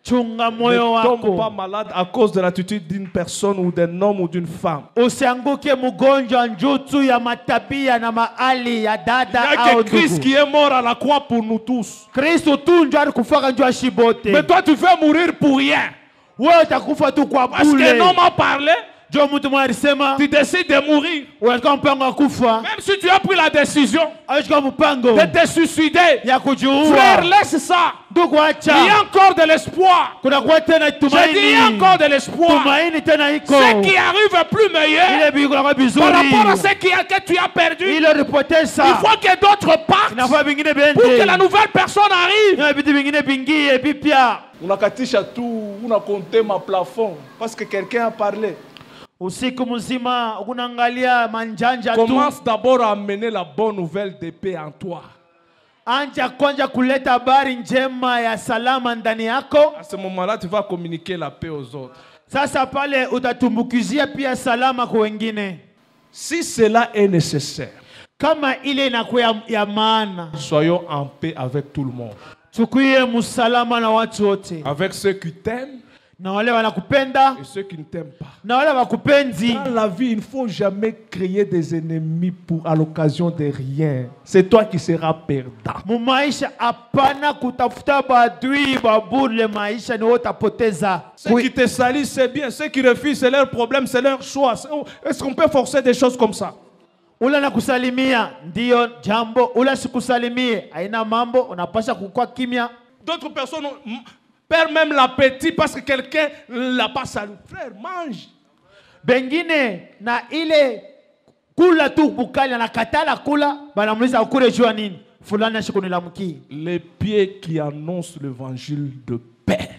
Chunga Ne moyo tombe pas wako. malade à cause de l'attitude d'une personne ou d'un homme ou d'une femme. Usianguke mgonjwa njutsu ya matabia na maali ya Il dada n'y a au que Christ ndugu. qui est mort à la croix pour nous tous. Kristo tu ndio alikufaka njoo ashibote. Mais toi, tu veux mourir pour rien. Wewe utakufa tu kwa Parce qu'un bure. homme a parlé, Ndio mtu mmoja alisema tu décides de mourir. unataka mpango wa kufa. Même si tu as pris la décision Achukua mpango de te suicider, ya kujiua. frère, laisse ça. Ndugu Il y a acha. encore de l'espoir. Kuna kuwa tena Je dis, il y a tumaini. encore de l'espoir. Tumaini tena iko. Ce qui arrive plus meilleur Ile bigo kwa par bizuri. rapport à ce que tu as perdu. Ile ripotesa. Il faut que d'autres partent Inafaa vingine pour que la bende. nouvelle personne arrive. Ina vitu vingine vingie vipya. Unakatisha tout, unakonte ma plafond parce que quelqu'un a parlé. Usiku mzima unaangalia manjanja tu. Commence d'abord à amener la bonne nouvelle de paix en toi. Anja kwanza kuleta habari njema ya salama ndani yako. À ce moment-là, tu vas communiquer la paix aux autres. Sasa pale utatumbukizia pia salama kwa wengine. Si cela est nécessaire, Kama ile inakuwa ya maana, soyons en paix avec tout le monde. tukuie musalama na watu wote. Avec ceux qui t'aiment Na wale wanakupenda et ceux qui ne t'aiment pas. na wale wakupenzi. Dans la vie, il ne faut jamais créer des ennemis à l'occasion de rien. C'est toi qui seras perdant. Mumaisha hapana kutafuta badui babule, maisha ni utapoteza. Ceux qui te salissent, c'est bien. Ceux qui refusent, c'est leur problème, c'est leur choix. Est-ce qu'on peut forcer des choses comme ça? Ula nakusalimia ndio jambo, ula sikusalimie haina mambo, unapasha kukua kimya. D'autres personnes perdent même l'appétit parce que quelqu'un ne l'a pas salué. Frère, mange. Bengine na ile kula tu bukali na katala kula, banamuliza ukule jua nini? Fulani ashikunilamki. Les pieds qui annoncent l'évangile de paix.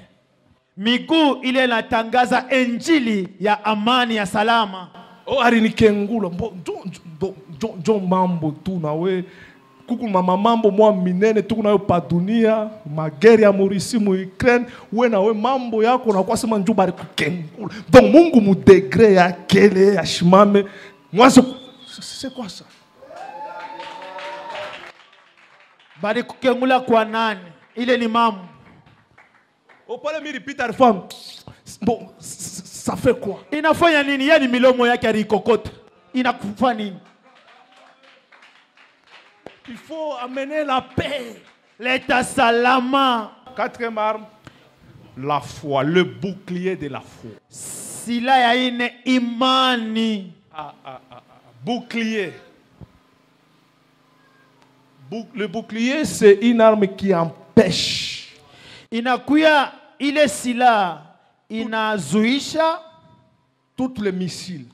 Miguu ile natangaza injili ya amani ya salama. Oh, arinikengula. John mambo tu na we. Kuku mama mambo mwa minene tu na yo pa dunia. Mageri ya Morisi mu Ukraine. We na we mambo yako na kwa sema nju bari kukengula. Donc Mungu mu degré ya kele ya shimame. Moi c'est quoi ça? Bari kukengula kwa nani? Ile ni mamu. Au pale mi repeat à femme. Bon, ça fait quoi? Inafanya nini? Yani milomo yake alikokota. Inakufa nini? Il faut amener la paix. Leta salama. Quatrième arme, la foi, le bouclier de la foi. Sila ya ine imani. Bouclier. Le bouclier, c'est une arme qui empêche. Inakuya ile sila inazuisha toutes les missiles.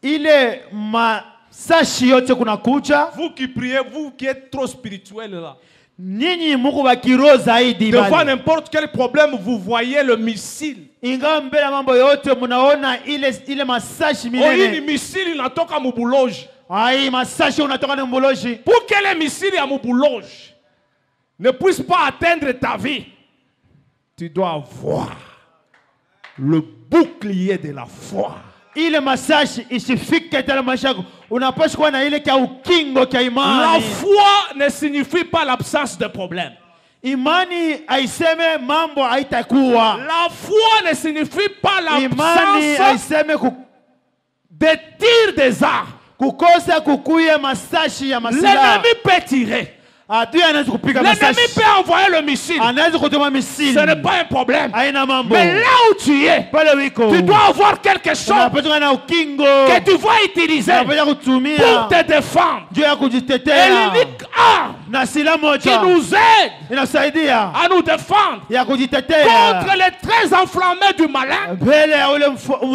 Ile masashi yote kuna kucha. Vous qui priez, vous qui êtes trop spirituel là. Nini muko bakiro zaidi bali. Devant n'importe quel problème, vous voyez le missile. Ingawa mbele mambo yote munaona ile masashi minene. Une missile inatoka mubuloji. Ai masashi unatoka na mubuloji. Pour que les missiles à mubuloji ne puissent pas atteindre ta vie, tu dois avoir le bouclier de la foi. Ile masashi isifike tena maisha yako. Unapaswa kuwa na ile kia ukingo kia imani. La foi ne signifie pas l'absence de problème. Imani aiseme mambo haitakuwa. La foi ne signifie pas Imani aiseme de tir des arts. Kukosa kukuye masashi ya masila. L'ennemi peut tirer. L'ennemi peut envoyer le missile. Ce n'est pas un problème. Mais là où tu es, tu dois avoir quelque chose que tu vas utiliser pour te défendre. Et l'unique arme qui nous aide à nous défendre contre les traits enflammés du malin,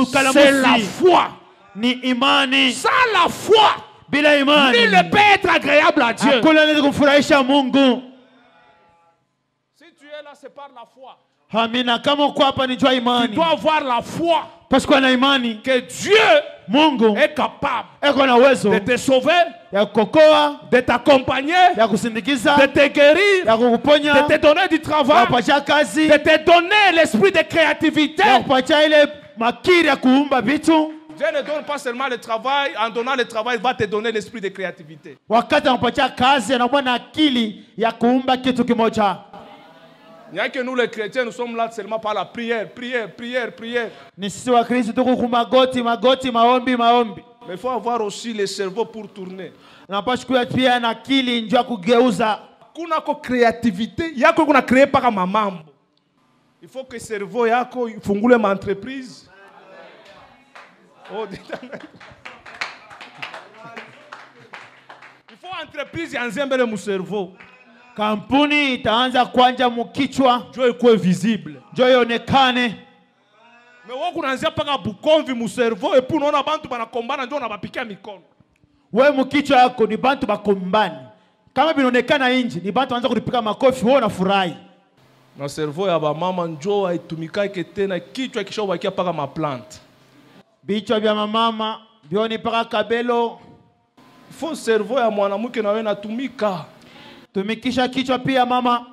c'est la foi. Sans la foi, nul ne peut être agréable à Dieu. Si tu es là, c'est par la foi. Tu dois avoir la foi que Dieu est capable de te sauver, de t'accompagner, de te guérir, de te donner du travail, de te donner l'esprit de créativité. Dieu ne donne pas seulement le travail, en donnant le travail, il va te donner l'esprit de créativité. Il n'y a que nous les chrétiens, nous sommes là seulement par la prière. Mais il faut avoir aussi le cerveau pour tourner. Kuna créativité, il y a qu'on a créé par ma maman. Il faut que le cerveau yako fungule ma entreprise. Il faut entreprise ya nzembele mu cerveau. Kampuni itaanza kwanja mukichwa. Ndio ikuwe visible. Ndio ionekane. Mais wako unaanzia paka bukomvi mu cerveau et puis unaona bantu banakombana ndio unabapikia mikono. Wewe mukichwa yako ni bantu bakombani. Kama binaonekana nje ni bantu wanaanza kulipika makofi wewe unafurahi. Na cerveau ya ba mama ndio haitumikake tena kichwa kishabakia paka ma plante. Bichwa vya mama bioni paka kabelo. Faut cerveau ya mwanamke na wewe natumika. Tumikisha kichwa pia mama.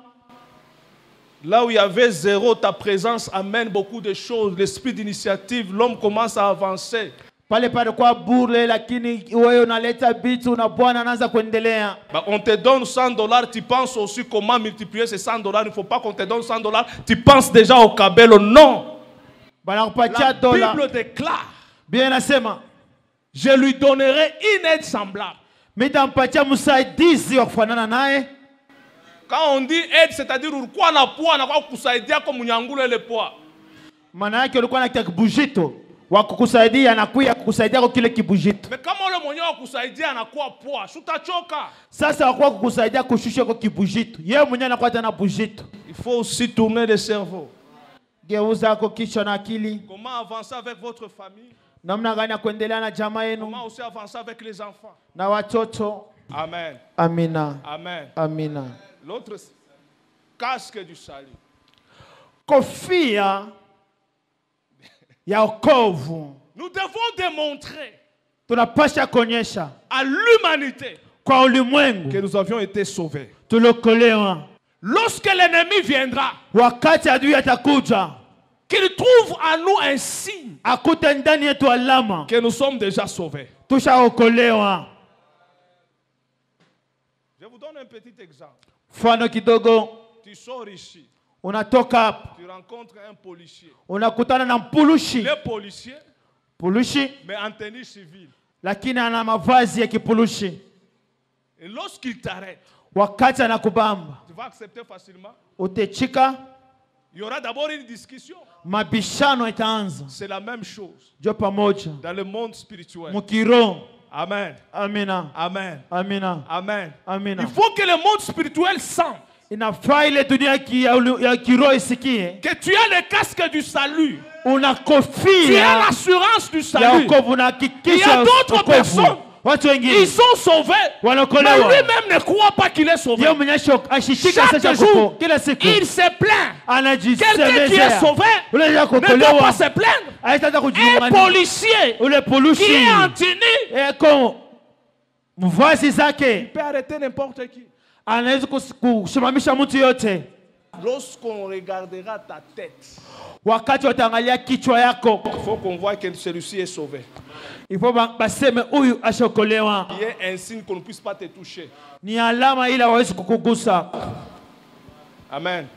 Là où il y avait zéro, ta présence amène beaucoup de choses. L'esprit d'initiative, l'homme commence à avancer. Pale kwa bure lakini wewe unaleta bitu na Bwana anaanza kuendelea. On te donne $100, tu penses aussi comment multiplier ces $100. Il ne faut pas qu'on te donne $100, tu penses déjà au kabelo. Non. La Bible déclare, bien nasema, je lui donnerai une aide semblable. Quand on dit aide, c'est-à-dire ulikuwa na poa na kwa kusaidia kwa munyangule ile poa. Maana yake ulikuwa na kibujito wa kukusaidia na kuya kukusaidia kwa kile kibujito. Mais kama ule mwenyewe wa kusaidia anakuwa poa, utachoka. Sasa wakuwa kukusaidia kushusha kwa kibujito. Yeye mwenyewe anakuwa tena bujito. Il faut aussi tourner le cerveau. Geuza kwa kichwa na akili. Comment avancer avec votre famille? Namna gani kuendelea na jamaa yenu? Comment aussi avancer avec les enfants? Na watoto. Amen. Amina. Amen. Amina. L'autre casque du salut. Kofia ya wokovu. Nous devons démontrer tunapasha kuonyesha à l'humanité kwa ulimwengu que nous avions été sauvés. Tulokolewa. Lorsque l'ennemi viendra, wakati adui atakuja, qu'il trouve en nous un signe akute ndani yetu alama que nous sommes déjà sauvés. Tushaokolewa. Je vous donne un petit exemple. Mfano kidogo. Tu sors ici. Unatoka hapo. Tu rencontres un policier. Unakutana na mpulushi. Le policier. Pulushi. Mais en tenue civile. Lakini ana mavazi ya kipulushi. Et lorsqu'il t'arrête, wakati anakubamba, tu va accepter facilement. utechika, Il y aura d'abord une discussion. mabishano itaanza. C'est la même chose Jo pamoja. dans le monde spirituel. Mukiro. Amen. Amina. Amen. Amina. Amen. Amina. Il faut que le monde spirituel sente Inafaa ile dunia ya kiroho isikie. que tu as le casque du salut. Una Tu as kofia l'assurance du ya salut. wokovu, Il y unahakikisha a d'autres wokovu. personnes. Watu Ils wengine sont sauvés. Mais wanaokolewa. lui-même ne croit pas qu'il est sauvé. Yeye mwenyewe ashishika Chaque sasa jour, kila siku il se plaint. Quelqu'un qui est anajisemezea. sauvé Ule ne doit pas kuokolewa se plaindre. haitaanza Un kujiungana. policier Ule qui polushi est en tenue eko mvazi zake peut arrêter n'importe qui. anaweza kusimamisha mtu yote. Lorsqu'on regardera ta tête, Wakati wataangalia kichwa yako, il faut qu'on voit que celui-ci est sauvé. ifo baseme huyu ashaokolewa. Il y a un signe qu'on ne puisse pas te toucher. Ni alama ila hawezi kukugusa. Amen.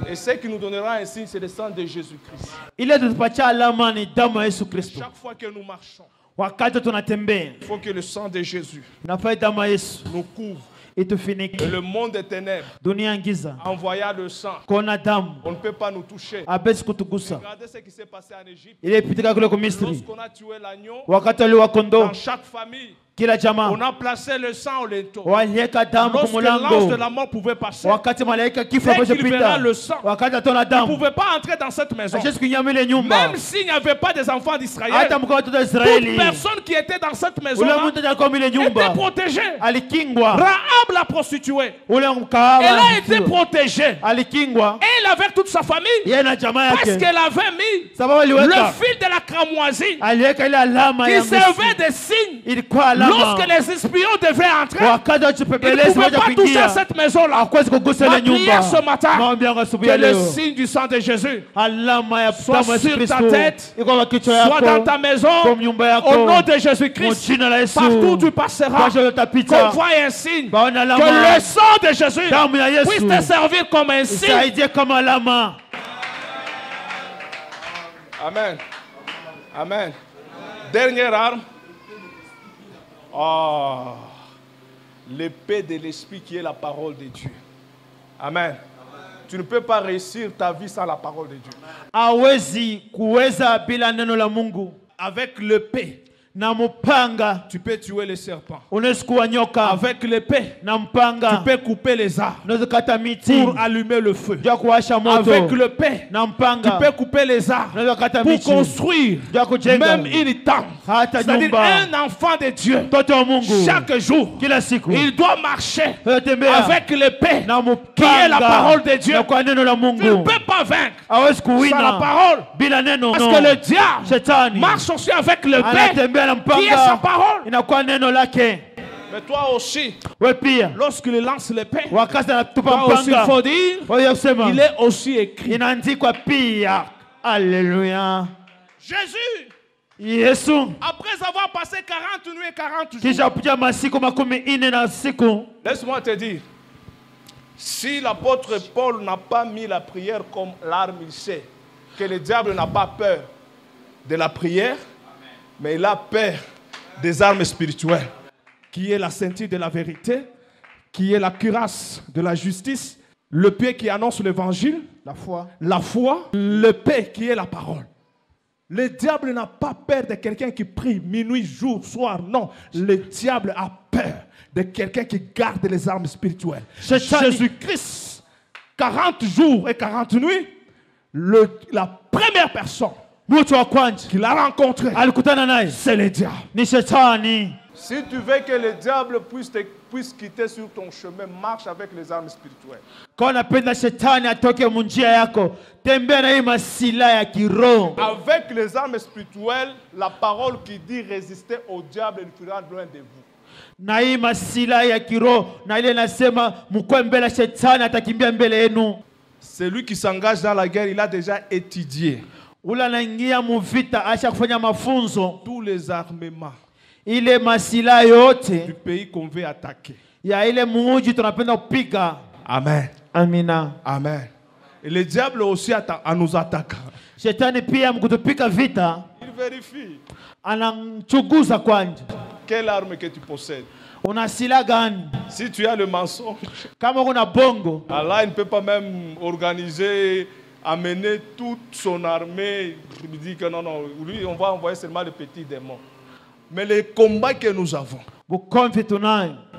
Et ce qui nous donnera un signe, c'est le sang de Jésus-Christ. Ile tutupatia alama ni damu ya Yesu Kristo. Chaque fois que nous marchons, Wakati tunatembea, il faut que le sang de Jésus nafai damu ya Yesu nous couvre. itufinike. Et le monde des ténèbres, Dunia giza, en voyant le sang, kona damu on ne peut pas nous toucher. hapesi kutugusa. Regardez ce qui s'est passé en Égypte. Ile ipitika kule kwa Misri, Lorsqu'on a tué l'agneau, wakati waliwa kondoo, dans chaque famille, kila jamaa on a placé le sang au linteau. waliweka damu kwa Lorsque l'ange de mlango. la mort pouvait passer, Wakati malaika kifo dès ambacho qu'il verra pita, le sang, wakati atona il ne damu, pouvait pas entrer dans cette maison. hawezi kuingia ile nyumba. Même s'il n'y avait pas des enfants d'Israël, Hata mkoa watoto wa toute Israeli, personne qui était dans cette ule maison mtu alikuwa ile était nyumba protégée. alikingwa. Rahab la prostituée, Ule elle mkahawa a été protégée. alikingwa, Elle avec toute sa famille, yeye na jamaa parce yake, qu'elle avait mis sababu le aliweka fil de la cramoisie aliweka ile alama qui ya servait Misri. de signe Ilikuwa alama lorsque les espions devaient entrer. wakati wa Ils ne chipepelezi pouvaient moja pas toucher kuingia, cette maison-là. hakuwezi kugusa Ma ile nyumba. prière ce matin, Maombi yangu asubuhi que ya le leo, signe du sang de Jésus alama ya soit damu ya Yesu sur ta Kristo tête, iko kwa kichwa soit dans ta yako, maison, kwa nyumba yako, au nom de kwa Jésus-Christ. jina la Yesu. Partout où tu passeras, Kwa jina qu'on utapita, voit un signe, baone que alama, le sang de Jésus damu ya puisse Yesu te servir comme un signe. isaidie kama alama. Amen. Amen. Dernière arme. Oh, l'épée de l'esprit qui est la parole de Dieu. Amen. Tu ne peux pas réussir ta vie sans la parole de Dieu. Hawezi kuweza bila neno la Mungu. Avec l'épée, Na mpanga tu peux tuer les serpents. unaweza kuwa nyoka, Avec l'épée, na tu mpanga peux couper les arbres unaweza kata miti pour allumer le feu. jua kuwasha moto, Avec l'épée, na tu mpanga peux couper les arbres unaweza kata pour miti construire jua kujenga même une tente. hata C'est-à-dire nyumba. un enfant de Dieu, Mtoto wa Mungu chaque jour, kila siku il doit marcher tembea avec l'épée na qui est la mpanga parole de Dieu. na kwa neno la Tu ne Mungu. peux pas vaincre Hawezi sans la kuwina parole. bila neno. Parce No. que le diable Shetani marche aussi avec l'épée anatembea na qui est sa mpanga, parole. inakuwa neno lake. Mais toi aussi, We pia lorsqu'il lance l'épée, wakati anatupa toi aussi, il mpanga, faut dire, wewe kusema il est aussi écrit. inaandikwa pia. Haleluya. Jésus, Yesu après avoir passé 40 nuits et 40 jours, kisha kupitia masiku 40 na siku, laisse-moi te dire, si l'apôtre Paul n'a pas mis la prière comme l'arme, il sait que le diable n'a pas peur de la prière, mais il a peur des armes spirituelles, qui est la ceinture de la vérité, qui est la cuirasse de la justice, le pied qui annonce l'évangile, la foi, le pied qui est la parole. Le diable n'a pas peur de quelqu'un qui prie minuit, jour, soir. Non, le diable a peur de quelqu'un qui garde les armes spirituelles. Jésus-Christ, 40 jours et 40 nuits, la première personne mtu wa kwanza qu'il a rencontré, alikutana naye c'est le diable. ni Shetani. Si tu veux que le diable puisse quitter sur ton chemin, marche avec les armes spirituelles. Kwa unapenda Shetani atoke munjia yako, tembea na hii masila ya kiroho. Avec les armes spirituelles, la parole qui dit résister au diable, il fera loin de vous. Na hii masila ya kiroho na ile nasema mkwe mbele Shetani atakimbia mbele yenu. Celui qui s'engage dans la guerre, il a déjà étudié Ula naingia muvita asha kufanya mafunzo tous les armements ile masila yote du pays qu'on veut attaquer. ya ile muuji tunapenda kupiga. Amen. Amina. Amen. Et le diable aussi en nous attaquant, Shetani pia mkutupika vita il vérifie anamchunguza kwanza. quelle arme que tu possèdes. Si tu as le mensonge, bongo, Allah ne peut pas même organiser, amener toute son armée. Il dit que non, lui, on va envoyer seulement les petits démons. Mais les combats que nous avons,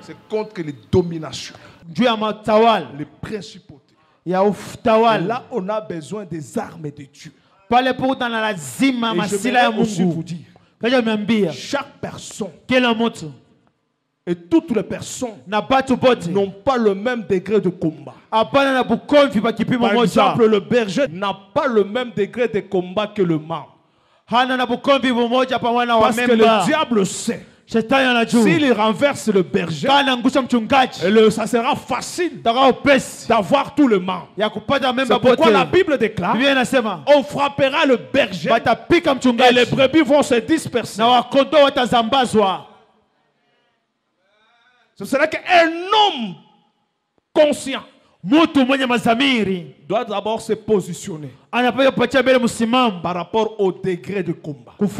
c'est contre les dominations, les principautés. Et là, on a besoin des armes de Dieu. Et je vais aussi vous dire, chaque personne et toutes les personnes n'ont pas le même degré de combat. Par exemple, le berger n'a pas le même degré de combat que le membre. Parce que le diable sait, s'il renverse le berger, ça sera facile d'avoir tout le membres. C'est pourquoi la Bible déclare, on frappera le berger et les brebis vont se disperser. Ce serait qu'un homme conscient doit d'abord se positionner par rapport au degré de combat. Même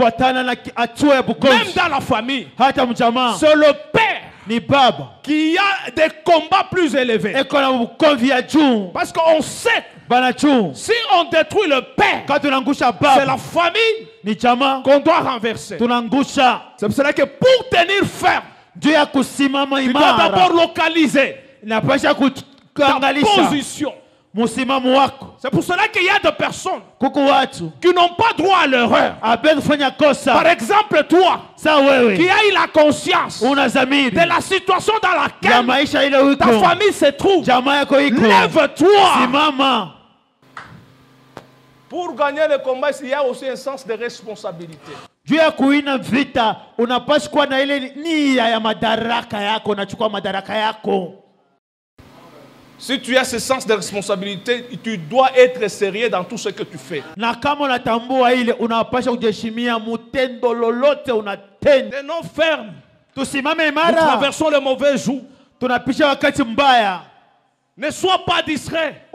dans la famille, c'est le père qui a des combats plus élevés. Parce qu'on sait, si on détruit le père, c'est la famille qu'on doit renverser. C'est pour cela que pour tenir ferme, tu dois d'abord localiser ta position. C'est pour cela qu'il y a des personnes qui n'ont pas droit à l'erreur. Par exemple, toi qui as eu la conscience de la situation dans laquelle ta famille se trouve, lève-toi. Pour gagner le combat, il y a aussi un sens de responsabilité. Si tu as ce sens de responsabilité, tu dois être sérieux dans tout ce que tu fais. Tenons ferme. Nous traversons le mauvais jour. Ne sois pas distrait.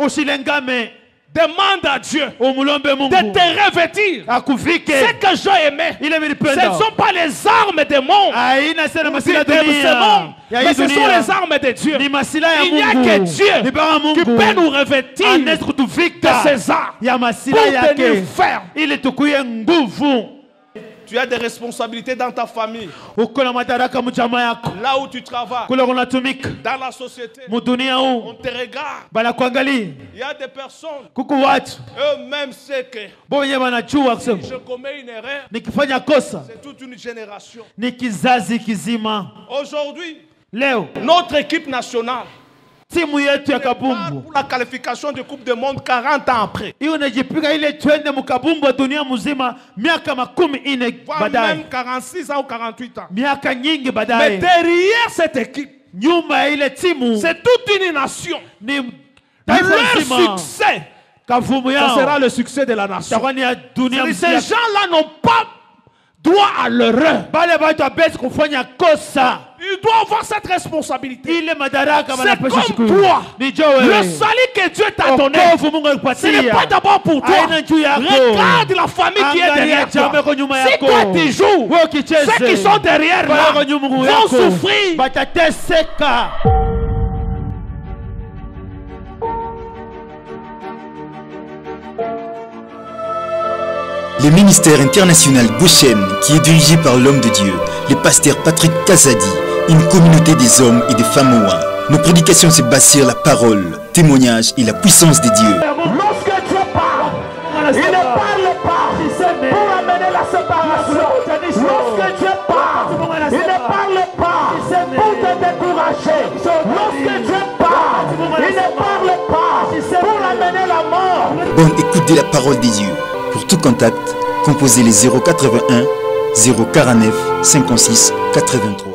Demande à Dieu de te revêtir. Ce que j'ai aimé, ce ne sont pas les armes des mondes, mais ce sont les armes de Dieu. Il n'y a que Dieu qui peut nous revêtir de ces armes pour tenir ferme. Tu as des responsabilités dans ta famille, là où tu travailles, dans la société. On te regarde. Il y a des personnes, eux-mêmes savent que si je commets une erreur, c'est toute une génération. Aujourd'hui, notre équipe nationale pour la qualification de Coupe du Monde 40 ans après. Même 46 ans ou 48 ans. Mais derrière cette équipe, c'est toute une nation. Leur succès, ça sera le succès de la nation. Ces gens-là n'ont pas droit à l'erreur. Il doit avoir cette responsabilité. C'est comme toi. Le salut que Dieu t'a donné, ce n'est pas d'abord pour toi. Regarde la famille qui est derrière toi. Si toi tu joues, ceux qui sont derrière là vont souffrir. Le ministère international Goshen, qui est dirigé par l'homme de Dieu, le pasteur Patrick Kazadi, une communauté des hommes et des femmes Moa. Nos prédications se basent sur la parole, témoignage et la puissance de Dieu. Lorsque Dieu parle, il ne parle pas pour amener la séparation. Lorsque Dieu parle, il ne parle pas pour te décourager. Lorsque Dieu parle, il ne parle pas pour amener la mort. Bonne écoute de la parole de Dieu. Pour tout contact, composez les 081 049 56 83.